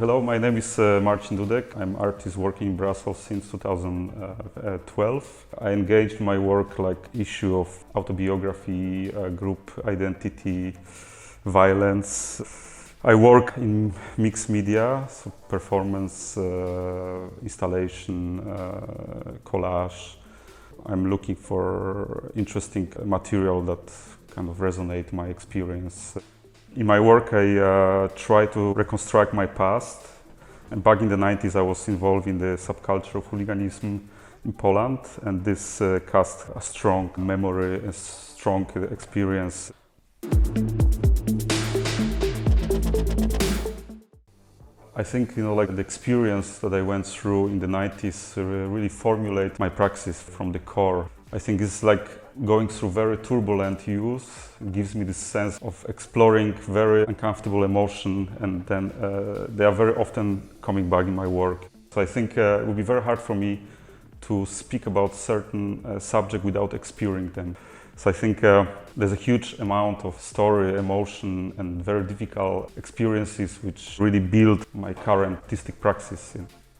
hello, my name is Marcin Dudek. I'm artist working in Brussels since 2012. I engaged in my work like issue of autobiography, group identity, violence. I work in mixed media, so performance, installation, collage. I'm looking for interesting material that kind of resonate my experience. In my work, I try to reconstruct my past. And back in the 90s, I was involved in the subculture of hooliganism in Poland, and this cast a strong memory, a strong experience. I think, like the experience that I went through in the 90s really formulate my praxis from the core. I think it's like going through very turbulent years. It gives me this sense of exploring very uncomfortable emotion, and then they are very often coming back in my work. So I think it would be very hard for me to speak about certain subject without experiencing them. So I think there's a huge amount of story, emotion, and very difficult experiences which really build my current artistic praxis.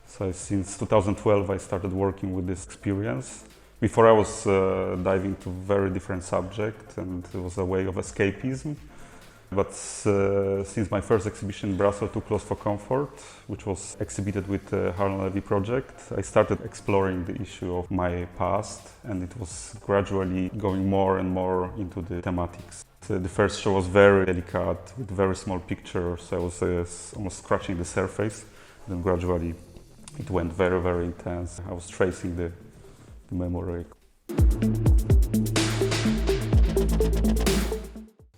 So since 2012 I started working with this experience. Before I was diving to very different subjects, and it was a way of escapism. But since my first exhibition in Brussels, Too Close for Comfort, which was exhibited with the Harlan Levy project, I started exploring the issue of my past, and it was gradually going more and more into the thematics. The first show was very delicate, with very small pictures, so I was almost scratching the surface. Then gradually it went very, very intense. I was tracing the memory.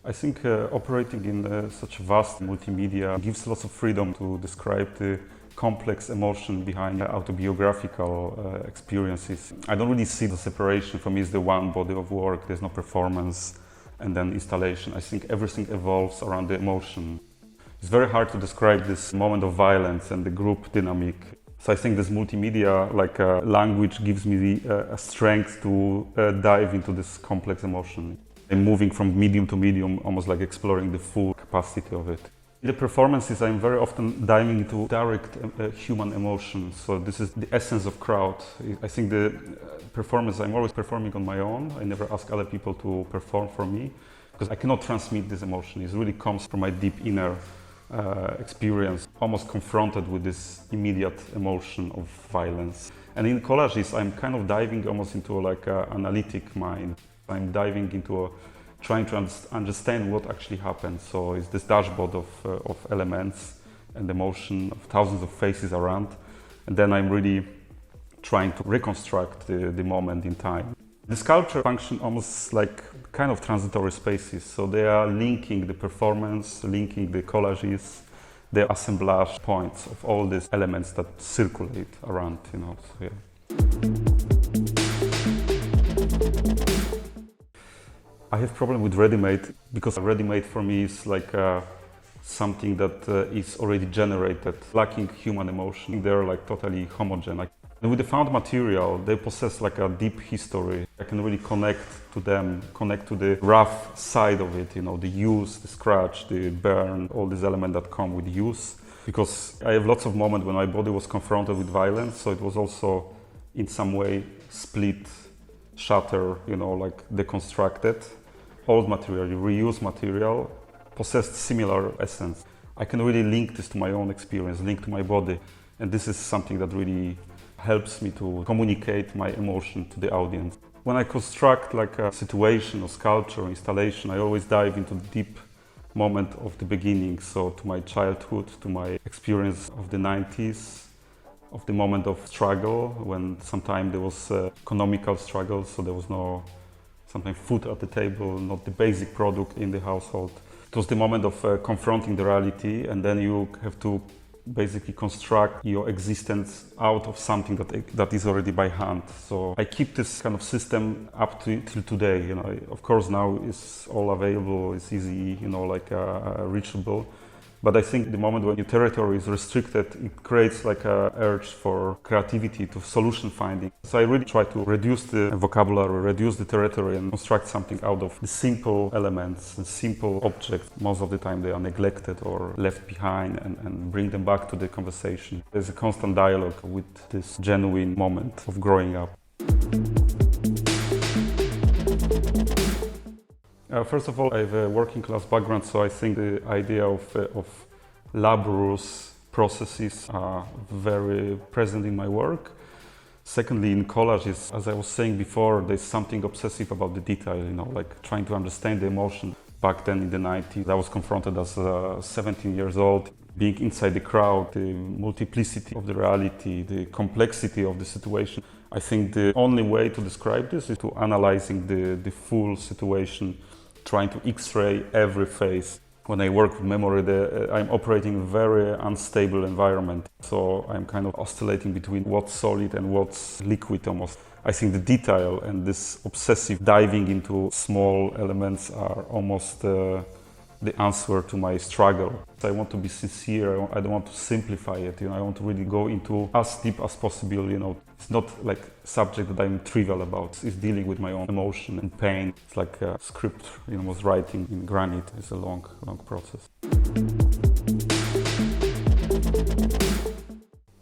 I think operating in such vast multimedia gives lots of freedom to describe the complex emotion behind autobiographical experiences. I don't really see the separation. For me, it's the one body of work. There's no performance and then installation. I think everything evolves around the emotion. It's very hard to describe this moment of violence and the group dynamic. So I think this multimedia, like language, gives me a strength to dive into this complex emotion. I'm moving from medium to medium, almost like exploring the full capacity of it. In the performances, I'm very often diving into direct human emotion. So this is the essence of crowd. I think the performance, I'm always performing on my own. I never ask other people to perform for me, because I cannot transmit this emotion. It really comes from my deep inner experience, almost confronted with this immediate emotion of violence. And in collages, I'm kind of diving almost into like an analytic mind. I'm diving into trying to understand what actually happened. So it's this dashboard of elements and emotion of thousands of faces around. And then I'm really trying to reconstruct the moment in time. The sculpture function almost like kind of transitory spaces. So they are linking the performance, linking the collages, the assemblage points of all these elements that circulate around, So, yeah. I have problem with ready-made, because ready-made for me is like something that is already generated, lacking human emotion. They're like totally homogeneous. And with the found material, they possess like a deep history. I can really connect to them, connect to the rough side of it, the use, the scratch, the burn, all these elements that come with use. Because I have lots of moments when my body was confronted with violence, so it was also in some way split, shatter, like deconstructed. Old material, reused material, possessed similar essence. I can really link this to my own experience, link to my body. And this is something that really helps me to communicate my emotion to the audience. When I construct like a situation or sculpture or installation, I always dive into the deep moment of the beginning. So to my childhood, to my experience of the 90s, of the moment of struggle, when sometimes there was economical struggle, so there was no sometimes food at the table, not the basic product in the household. It was the moment of confronting the reality, and then you have to basically construct your existence out of something that is already by hand. So I keep this kind of system up till today. Of course now it's all available, it's easy, reachable. But I think the moment when your territory is restricted, it creates like a urge for creativity, to solution finding. So I really try to reduce the vocabulary, reduce the territory, and construct something out of the simple elements, the simple objects. Most of the time they are neglected or left behind, and bring them back to the conversation. There's a constant dialogue with this genuine moment of growing up. First of all, I have a working class background, so I think the idea of laborious processes are very present in my work. Secondly, in collages, as I was saying before, there's something obsessive about the detail, like trying to understand the emotion. Back then in the 90s, I was confronted as 17 years old, being inside the crowd, the multiplicity of the reality, the complexity of the situation. I think the only way to describe this is to analyzing the full situation, trying to X-ray every phase. When I work with memory, I'm operating in a very unstable environment. So I'm kind of oscillating between what's solid and what's liquid almost. I think the detail and this obsessive diving into small elements are almost the answer to my struggle. I want to be sincere, I don't want to simplify it, I want to really go into as deep as possible, It's not like a subject that I'm trivial about, it's dealing with my own emotion and pain. It's like a script, was writing in granite. It's a long process.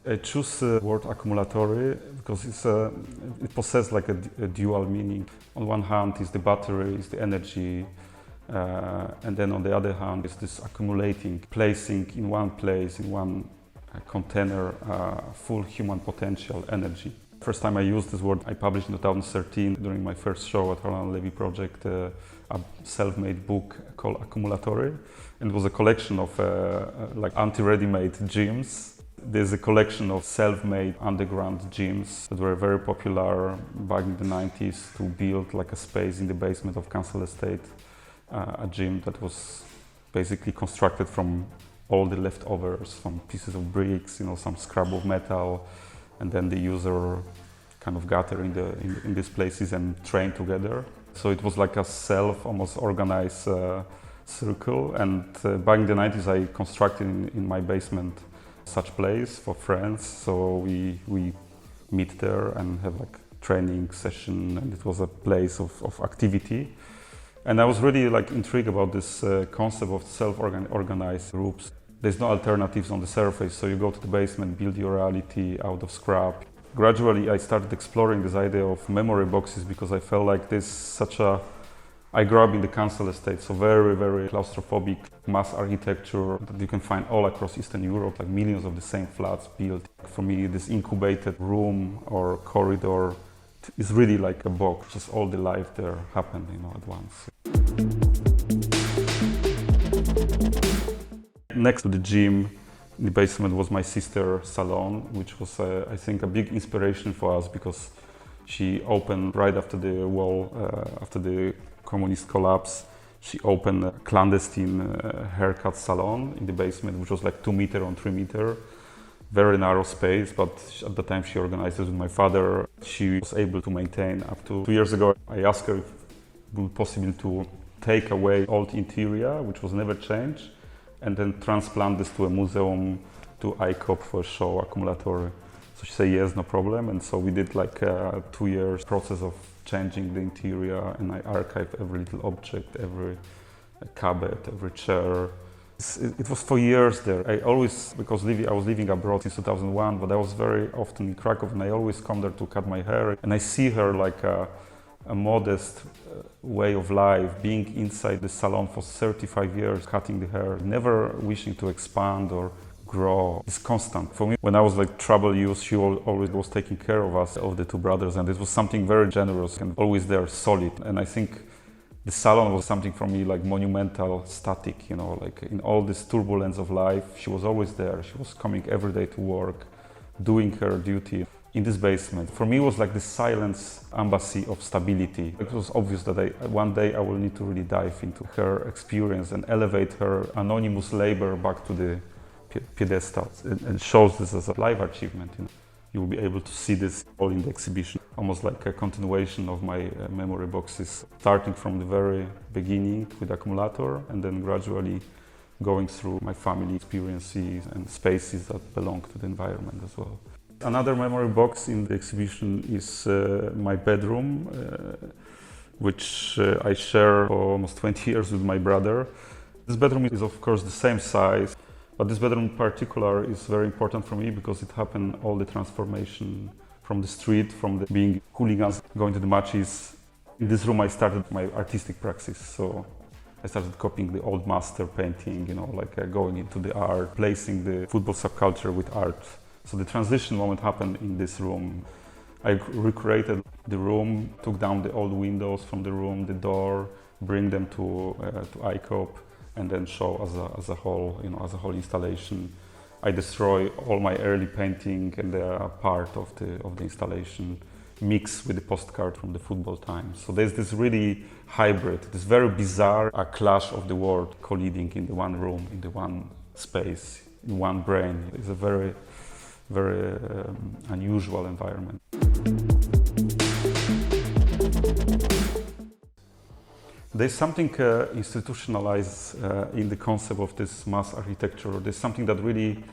I choose the word accumulatory because it possesses like a dual meaning. On one hand is the battery, is the energy, and then on the other hand is this accumulating, placing in one place, in one container, full human potential, energy. First time I used this word, I published in 2013 during my first show at Roland Levy Project, a self-made book called Accumulatory. And it was a collection of like anti-ready-made gyms. There's a collection of self-made underground gyms that were very popular back in the 90s to build like a space in the basement of Council Estate. A gym that was basically constructed from all the leftovers, from pieces of bricks, some scrap of metal, and then the user kind of gather in these places and train together. So it was like a almost organized circle. And back in the 90s, I constructed in my basement such place for friends. So we meet there and have like training session, and it was a place of activity. And I was really like intrigued about this concept of self-organized groups. There's no alternatives on the surface, so you go to the basement, build your reality out of scrap. Gradually I started exploring this idea of memory boxes because I felt like I grew up in the Council Estate, so very, very claustrophobic mass architecture that you can find all across Eastern Europe, like millions of the same flats built. For me, this incubated room or corridor is really like a box, just all the life there happened, at once. Next to the gym, in the basement was my sister's salon, which was, I think, a big inspiration for us because she opened right after the wall, after the communist collapse. She opened a clandestine haircut salon in the basement, which was like 2 meter on 3 meter. Very narrow space, but at the time she organized it with my father. She was able to maintain up to 2 years ago. I asked her if it would be possible to take away old interior, which was never changed, and then transplant this to a museum, to 𝗍𝗂𝘃𝗀𝗀𝗂𝗏 Accumulatory. So she said yes, no problem. And so we did like a 2 years process of changing the interior, and I archived every little object, every cupboard, every chair. It was for years there. Because I was living abroad since 2001, but I was very often in Krakow, and I always come there to cut my hair. And I see her like a modest way of life, being inside the salon for 35 years, cutting the hair, never wishing to expand or grow. It's constant. For me, when I was like trouble youth, she always was taking care of us, of the two brothers, and it was something very generous and always there, solid. And I think the salon was something for me like monumental, static, like in all this turbulence of life, she was always there. She was coming every day to work, doing her duty in this basement. For me, it was like the silence embassy of stability. It was obvious that one day I will need to really dive into her experience and elevate her anonymous labor back to the pedestal, and shows this as a life achievement. You will be able to see this all in the exhibition, almost like a continuation of my memory boxes, starting from the very beginning with accumulator and then gradually going through my family experiences and spaces that belong to the environment as well. Another memory box in the exhibition is my bedroom, which I share for almost 20 years with my brother. This bedroom is of course the same size, but this bedroom in particular is very important for me because it happened all the transformation from the street, from the being hooligans, going to the matches. In this room I started my artistic practice, so I started copying the old master painting, going into the art, placing the football subculture with art. So the transition moment happened in this room. I recreated the room, took down the old windows from the room, the door, bring them to 𝗍𝗂𝗀, and then show as a whole, as a whole installation. I destroy all my early painting, and they are part of the installation, mixed with the postcard from the football times. So there's this really hybrid, this very bizarre clash of the world colliding in the one room, in the one space, in one brain. It's a very unusual environment. There's something institutionalized in the concept of this mass architecture. There's something that really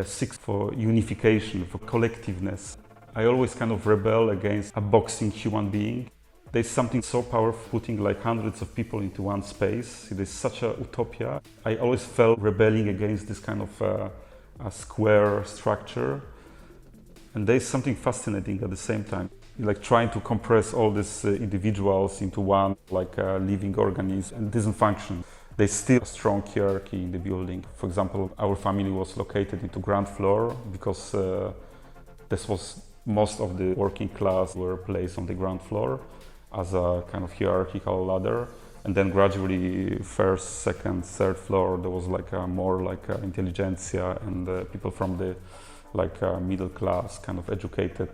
seeks for unification, for collectiveness. I always kind of rebel against a boxing human being. There's something so powerful putting like hundreds of people into one space. It is such a utopia. I always felt rebelling against this kind of a square structure, and there's something fascinating at the same time, like trying to compress all these individuals into one living organism, and it doesn't function. There's still a strong hierarchy in the building. For example, our family was located into ground floor because this was most of the working class were placed on the ground floor as a kind of hierarchical ladder. And then gradually, first, second, third floor, there was more intelligentsia and people from the middle class, kind of educated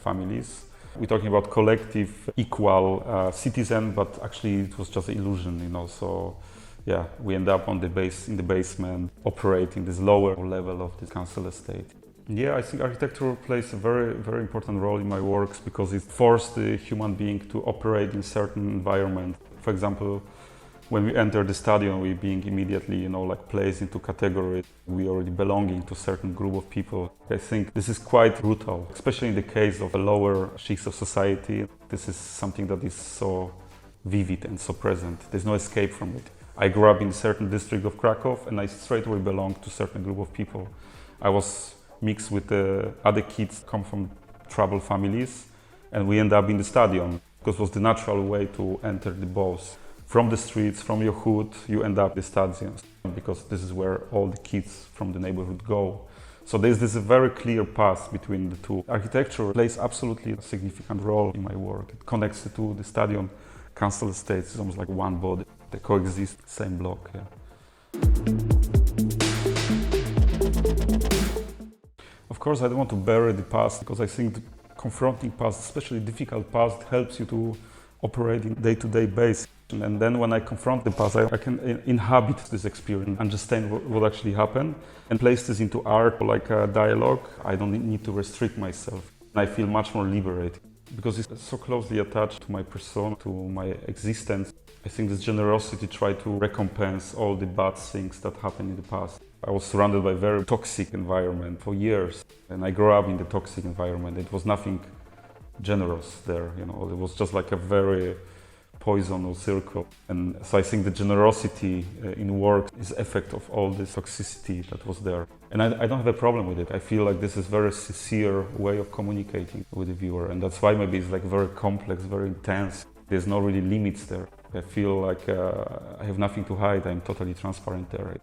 families. We're talking about collective, equal citizen, but actually it was just an illusion, So, yeah, we end up in the basement, operating this lower level of the council estate. Yeah, I think architecture plays a very, very important role in my works because it forced the human being to operate in certain environment. For example, when we enter the stadium, we being immediately, placed into categories. We already belonging to a certain group of people. I think this is quite brutal, especially in the case of the lower sheets of society. This is something that is so vivid and so present. There's no escape from it. I grew up in a certain district of Krakow, and I straight away belonged to a certain group of people. I was mixed with other kids come from troubled families, and we end up in the stadium because it was the natural way to enter the balls. From the streets, from your hood, you end up in the stadiums because this is where all the kids from the neighborhood go. So there's this very clear path between the two. Architecture plays absolutely a significant role in my work. It connects the two. The stadium, council estates, is almost like one body. They coexist, same block. Yeah. Of course, I don't want to bury the past because I think the confronting past, especially difficult past, helps you to operate in day-to-day basis. And then when I confront the past, I can inhabit this experience, understand what actually happened, and place this into art like a dialogue. I don't need to restrict myself. I feel much more liberated because it's so closely attached to my persona, to my existence. I think this generosity tries to recompense all the bad things that happened in the past. I was surrounded by a very toxic environment for years, and I grew up in the toxic environment. It was nothing generous there, It was just like a very poisonous circle. And so I think the generosity in work is effect of all this toxicity that was there. And I don't have a problem with it. I feel like this is a very sincere way of communicating with the viewer, and that's why maybe it's very complex, very intense. There's no really limits there. I feel like I have nothing to hide. I'm totally transparent there.